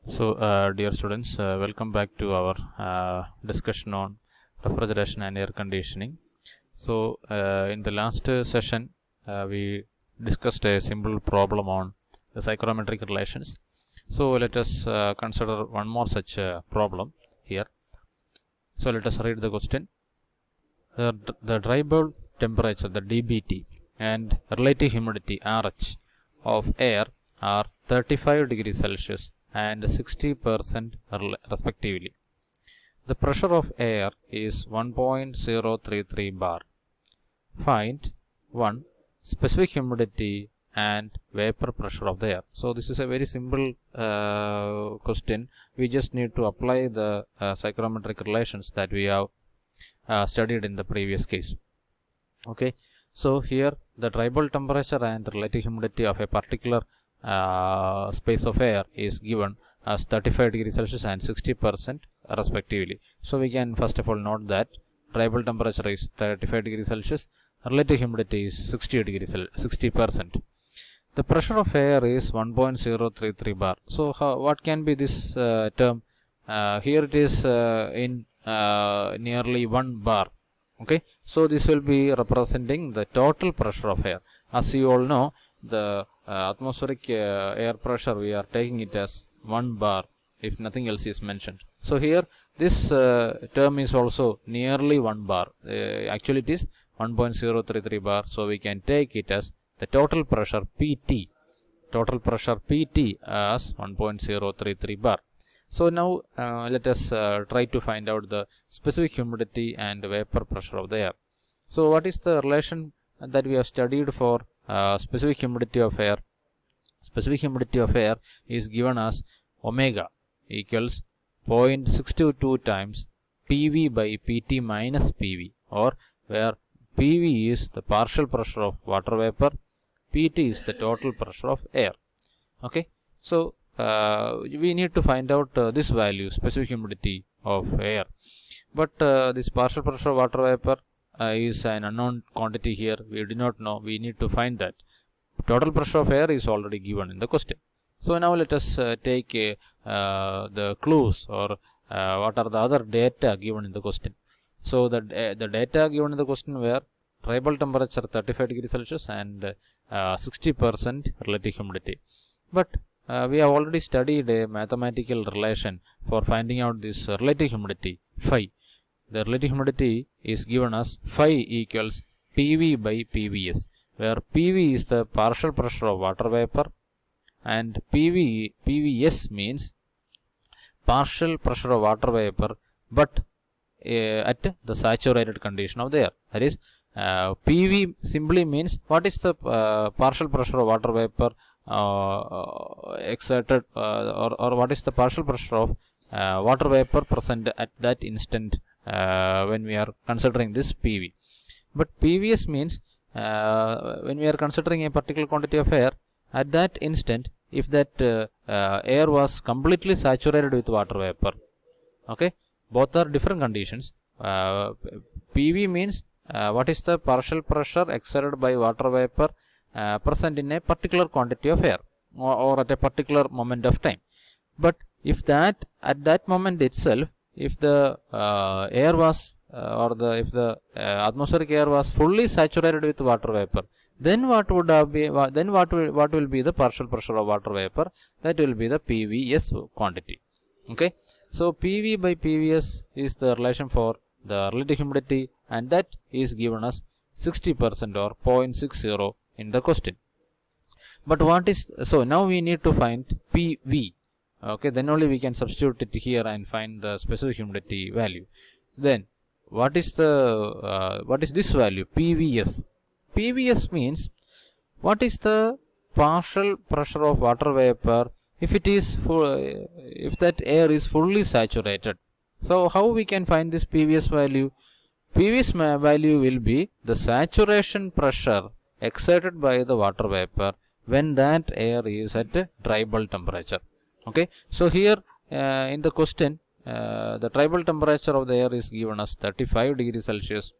So, dear students, welcome back to our discussion on refrigeration and air conditioning. So, in the last session, we discussed a simple problem on the psychrometric relations. So, let us consider one more such problem here. So, let us read the question. The dry bulb temperature, the DBT, and relative humidity, RH, of air are 35 degrees Celsius and 60% respectively. The pressure of air is 1.033 bar. Find 1. Specific humidity and vapor pressure of the air. So this is a very simple question. We just need to apply the psychrometric relations that we have studied in the previous case. Okay, so here the dry bulb temperature and relative humidity of a particular space of air is given as 35 degrees Celsius and 60% respectively. So we can first of all note that dry bulb temperature is 35 degrees Celsius, relative humidity is 60%. The pressure of air is 1.033 bar. So what can be this term? Here it is in nearly 1 bar. Okay, so this will be representing the total pressure of air. As you all know, the atmospheric air pressure, we are taking it as 1 bar if nothing else is mentioned. So here this term is also nearly 1 bar. Actually it is 1.033 bar. So we can take it as the total pressure PT. Total pressure PT as 1.033 bar. So now let us try to find out the specific humidity and vapor pressure of the air. So what is the relation that we have studied for specific humidity of air? Specific humidity of air is given as omega equals 0.622 times PV by PT minus PV, or where PV is the partial pressure of water vapor, PT is the total pressure of air. Okay, so we need to find out this value, specific humidity of air, but this partial pressure of water vapor is an unknown quantity here. We do not know. We need to find that. Total pressure of air is already given in the question. So now let us take the clues, or what are the other data given in the question. So the data given in the question were dry bulb temperature 35 degrees Celsius and 60% relative humidity. But we have already studied a mathematical relation for finding out this relative humidity, phi. The relative humidity is given as phi equals PV by PVS, where PV is the partial pressure of water vapor and PVS means partial pressure of water vapor, but at the saturated condition of the air. That is, PV simply means what is the partial pressure of water vapor exerted, or what is the partial pressure of water vapor present at that instant when we are considering this PV. But PVS means when we are considering a particular quantity of air at that instant, if that air was completely saturated with water vapor. Okay, both are different conditions. PV means what is the partial pressure exerted by water vapor present in a particular quantity of air, or at a particular moment of time. But if that at that moment itself, if the air was if the atmospheric air was fully saturated with water vapor, then what would be what will be the partial pressure of water vapor? That will be the PVS quantity. Okay, so PV by PVS is the relation for the relative humidity, and that is given as 60% or 0.60 in the question. But what is, so now we need to find PV. Okay, then only we can substitute it here and find the specific humidity value. Then what is the what is this value, PVS? PVS means what is the partial pressure of water vapor if it is if that air is fully saturated. So how we can find this PVS value? PVS value will be the saturation pressure exerted by the water vapor when that air is at dry bulb temperature. Okay, so here in the question the dry bulb temperature of the air is given as 35 degrees Celsius.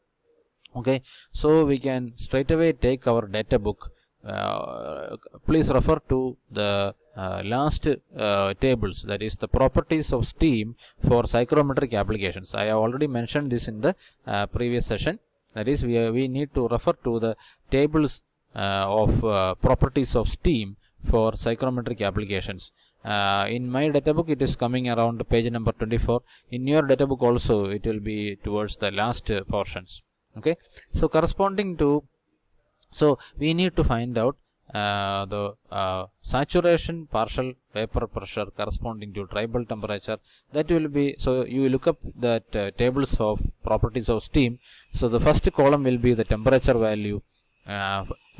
Okay, so we can straight away take our data book please refer to the last tables, that is the properties of steam for psychrometric applications. I have already mentioned this in the previous session. That is, we need to refer to the tables of properties of steam for psychrometric applications. In my data book it is coming around page number 24. In your data book also it will be towards the last portions. Okay, so corresponding to, so we need to find out the saturation partial vapor pressure corresponding to dry bulb temperature. That will be, so you look up that tables of properties of steam. So the first column will be the temperature value.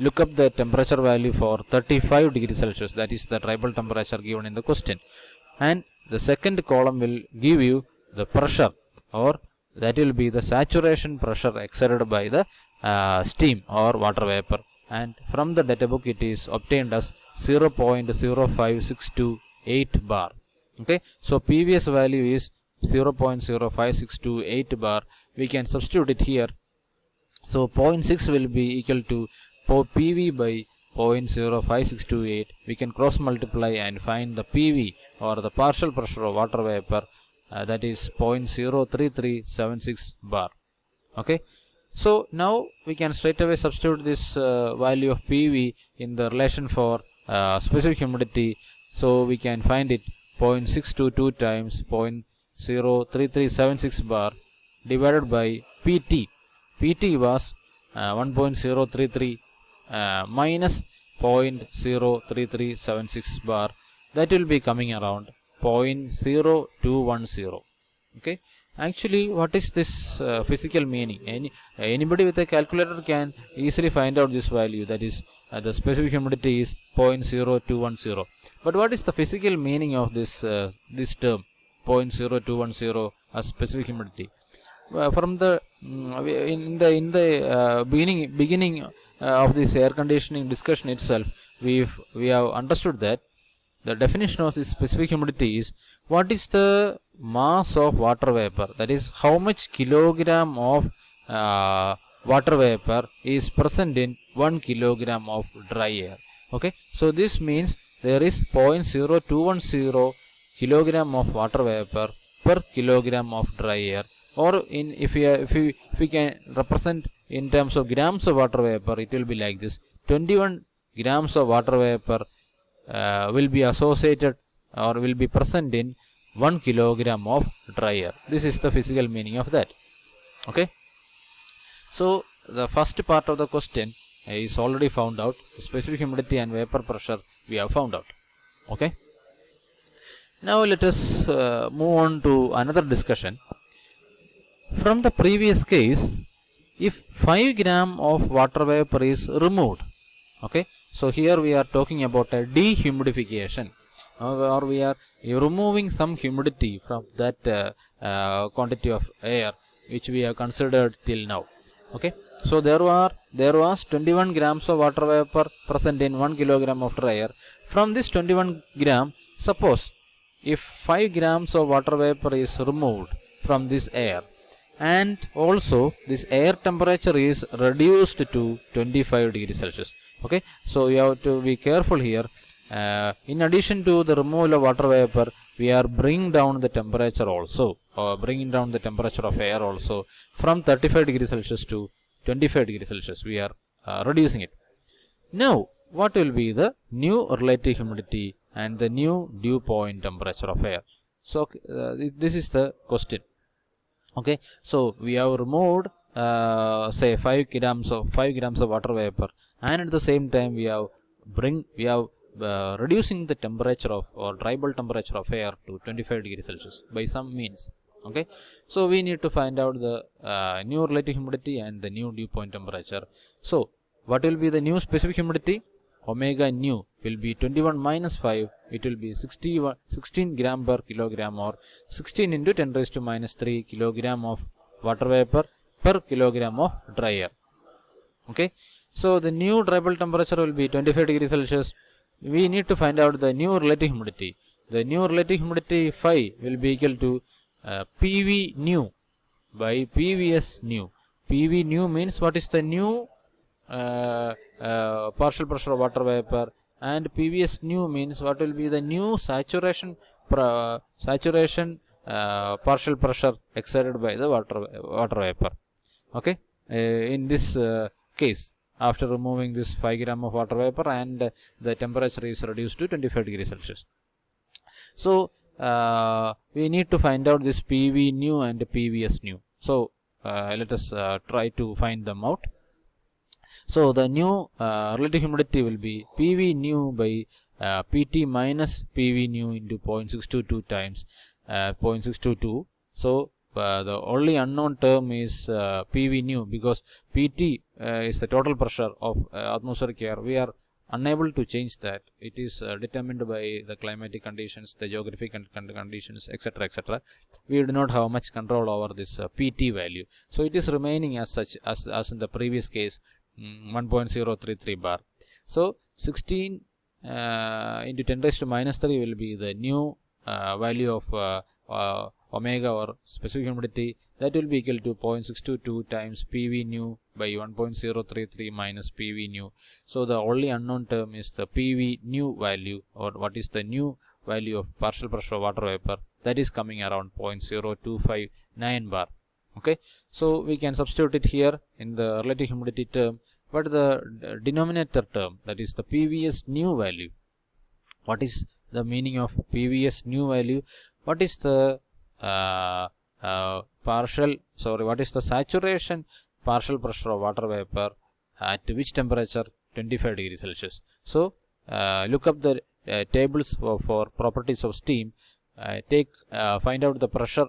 Look up the temperature value for 35 degrees Celsius, that is the dry bulb temperature given in the question. And the second column will give you the pressure, or that will be the saturation pressure exerted by the steam or water vapor. And from the data book it is obtained as 0.05628 bar. Okay, so previous value is 0.05628 bar. We can substitute it here. So 0.6 will be equal to PV by 0.05628. We can cross multiply and find the PV, or the partial pressure of water vapor, that is 0.03376 bar. Okay, so now we can straight away substitute this value of PV in the relation for specific humidity. So we can find it 0.622 times 0.03376 bar divided by PT. PT was 1.033 minus 0.03376 bar. That will be coming around 0.0210. Okay, actually what is this physical meaning? Anybody with a calculator can easily find out this value, that is the specific humidity is 0.0210. But what is the physical meaning of this this term 0.0210 as specific humidity? From the in the beginning of this air conditioning discussion itself, we have understood that the definition of this specific humidity is what is the mass of water vapor, that is how much kilogram of water vapor is present in 1 kilogram of dry air. Okay, so this means there is 0.0210 kilogram of water vapor per kilogram of dry air. Or if we can represent in terms of grams of water vapor, it will be like this: 21 grams of water vapor will be associated or will be present in 1 kilogram of dry air. This is the physical meaning of that. Okay, so the first part of the question is already found out. Specific humidity and vapor pressure we have found out. Okay, now let us move on to another discussion. From the previous case, if 5 gram of water vapor is removed, okay, so here we are talking about a dehumidification, or we are removing some humidity from that quantity of air which we have considered till now. Okay, so there was 21 grams of water vapor present in 1 kilogram of dry air. From this 21 gram, suppose if 5 grams of water vapor is removed from this air, and also this air temperature is reduced to 25 degrees Celsius. Okay, so you have to be careful here. In addition to the removal of water vapor, we are bringing down the temperature also, or bringing down the temperature of air also from 35 degrees Celsius to 25 degrees Celsius. We are reducing it. Now, what will be the new relative humidity and the new dew point temperature of air? So this is the question. Okay, so we have removed say 5 grams of water vapor, and at the same time we have reducing the temperature of, or dry bulb temperature of air to 25 degrees Celsius by some means. Okay, so we need to find out the new relative humidity and the new dew point temperature. So what will be the new specific humidity? Omega nu will be 21 minus 5, it will be 16 gram per kilogram, or 16 into 10 raised to minus 3 kilogram of water vapor per kilogram of dry air. Okay, so the new dry bulb temperature will be 25 degrees Celsius. We need to find out the new relative humidity. The new relative humidity phi will be equal to PV nu by PVS nu. PV nu means what is the new partial pressure of water vapor, and PVS new means what will be the new saturation partial pressure exerted by the water vapor. Okay, in this case, after removing this 5 gram of water vapor and the temperature is reduced to 25 degrees Celsius. So we need to find out this PV new and PVS new. So let us try to find them out. So the new relative humidity will be PV new by PT minus PV new into 0.622 times 0.622. So the only unknown term is PV new, because PT is the total pressure of atmospheric air. We are unable to change that. It is determined by the climatic conditions, the geographic conditions, etc., etc. We do not have much control over this PT value. So it is remaining as such as in the previous case, 1.033 bar. So 16 into 10 raised to minus 3 will be the new value of omega or specific humidity. That will be equal to 0.622 times PV new by 1.033 minus PV new. So the only unknown term is the PV new value, or what is the new value of partial pressure of water vapor. That is coming around 0.0259 bar. Okay, so we can substitute it here in the relative humidity term, but the denominator term, that is the PVS new value. What is the meaning of PVS new value? What is the what is the saturation partial pressure of water vapor at which temperature? 25 degrees Celsius. So look up the tables for properties of steam. Find out the pressure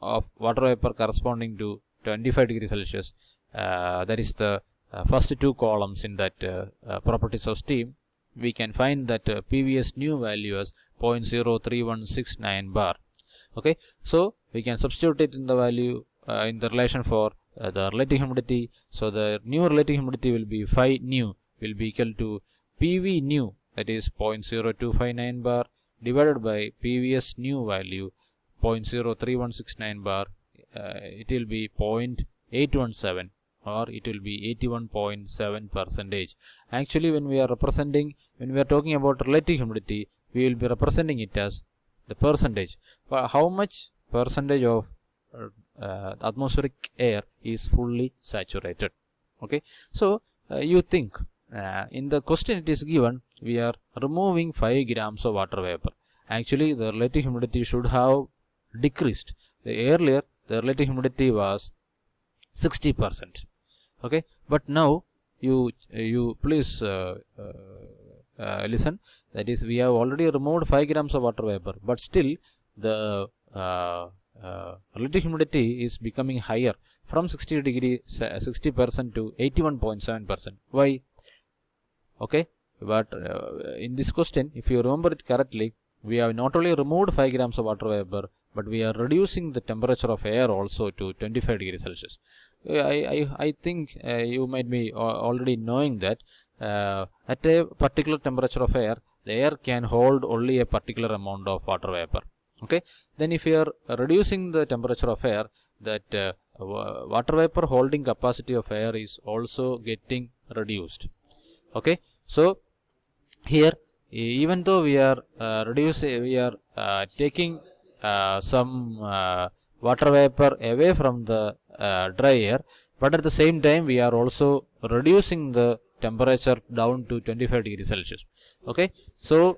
of water vapor corresponding to 25 degrees Celsius. That is the first two columns in that properties of steam. We can find that PVS new value as 0.03169 bar. Okay, so we can substitute it in the value in the relation for the relative humidity. So the new relative humidity will be phi new will be equal to PV new, that is 0.0259 bar, divided by PVS new value 0.03169 bar. It will be 0.817, or it will be 81.7%. Actually, when we are talking about relative humidity, we will be representing it as the percentage. How much percentage of atmospheric air is fully saturated? Okay, so you think in the question it is given we are removing 5 grams of water vapor. Actually, the relative humidity should have decreased. Earlier the relative humidity was 60%. Okay, but now you please listen, that is, we have already removed 5 grams of water vapor, but still the relative humidity is becoming higher from 60% to 81.7%. Why? Okay, but in this question, if you remember it correctly, we have not only removed 5 grams of water vapor, but we are reducing the temperature of air also to 25 degrees Celsius. I think you might be already knowing that at a particular temperature of air, the air can hold only a particular amount of water vapor. Okay, then if you are reducing the temperature of air, that water vapor holding capacity of air is also getting reduced. Okay, so here, even though we are taking some water vapor away from the dry air, but at the same time we are also reducing the temperature down to 25 degrees Celsius. Okay, so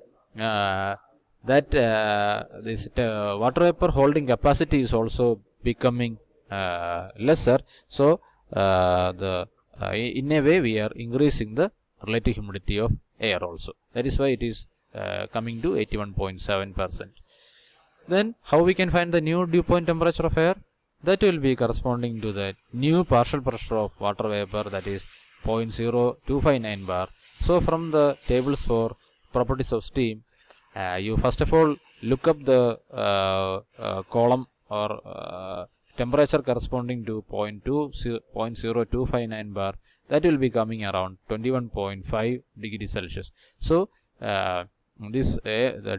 this water vapor holding capacity is also becoming lesser. So in a way we are increasing the relative humidity of air also. That is why it is coming to 81.7%. Then how we can find the new dew point temperature of air? That will be corresponding to the new partial pressure of water vapor, that is 0.0259 bar. So from the tables for properties of steam, you first of all look up the column or temperature corresponding to 0.0259 bar. That will be coming around 21.5 degrees Celsius. So the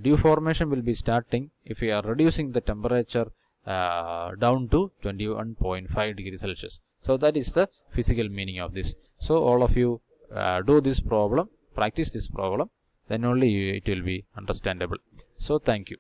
dew formation will be starting if we are reducing the temperature down to 21.5 degrees Celsius. So that is the physical meaning of this. So all of you do this problem, practice this problem, then only it will be understandable. So thank you.